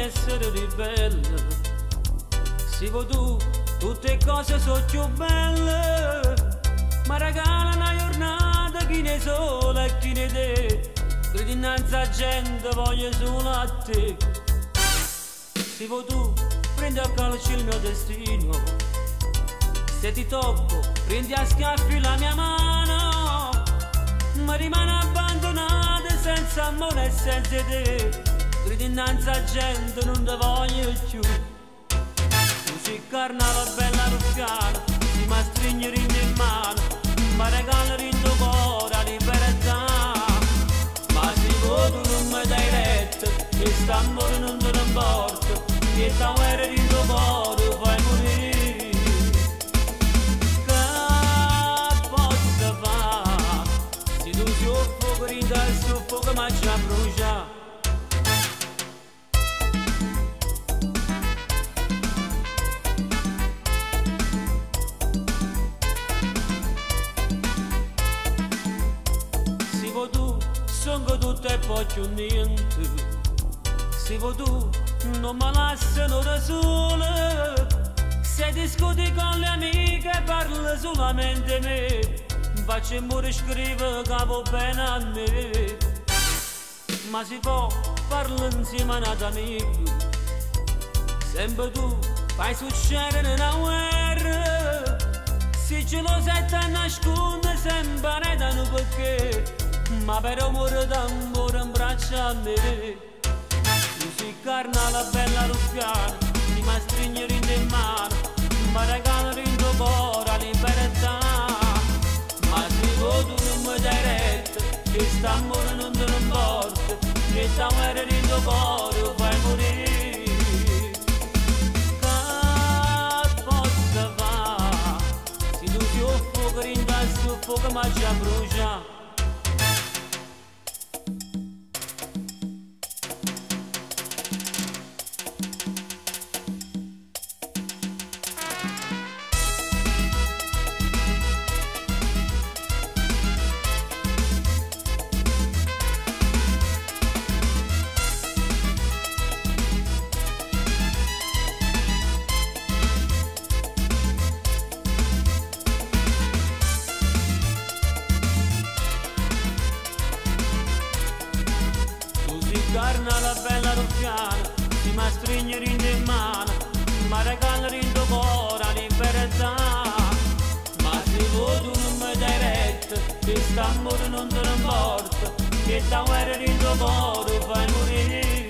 essere ribelle. Se vuoi tu, tutte cose sono più belle, ma regala una giornata chi ne sola e chi ne te. Credi innanzi a gente, voglio solo a te. Se vuoi tu, prendi a calcio il mio destino. Se ti tocco, prendi a schiaffi la mia mano, ma rimane abbandonata senza amore e senza te. Credi innanzi a gente, non ti voglio più. Tu sei carnale bella ruffiana, ti mi stringi in mano, ma regali in tuo cuore la libertà. Ma se tu non mi dai retta, e st'amore non te ne importa, che ta guerra in tuo cuore fai morire. Che posso fare? Se tu soffochi, rinda il soffoco ma ci brucia. Se vuoi tu, sono tutto e poi più niente. Se vuoi tu, non mi lasciano da sola. Se discuti con le amiche parla solamente me. Faccio pure scrivere che va bene a me. Ma si può parlare insieme a un amico. Sempre tu fai succedere una guerra. Se ce lo sai te nasconde sempre da perché. Ma per amore d'amore in braccia a me. Tu sei carnale bella ruffiana, ti mi stringere in mano, ma regali in tuo cuore la libertà. Ma se tu non mi dai retta, che st'amore non te ne importa, che sta guerra in tuo cuore fai morire. Che posso fare? Se tu ti soffochi, rinda il soffoco ma ci brucia. Carnale bella ruffiana, ti mi stringere in mano, ma regali in tuo cuore la libertà. Ma se tu non mi dai retta, che st'amore non te ne importa, che sta guerra in tuo cuore fai morire.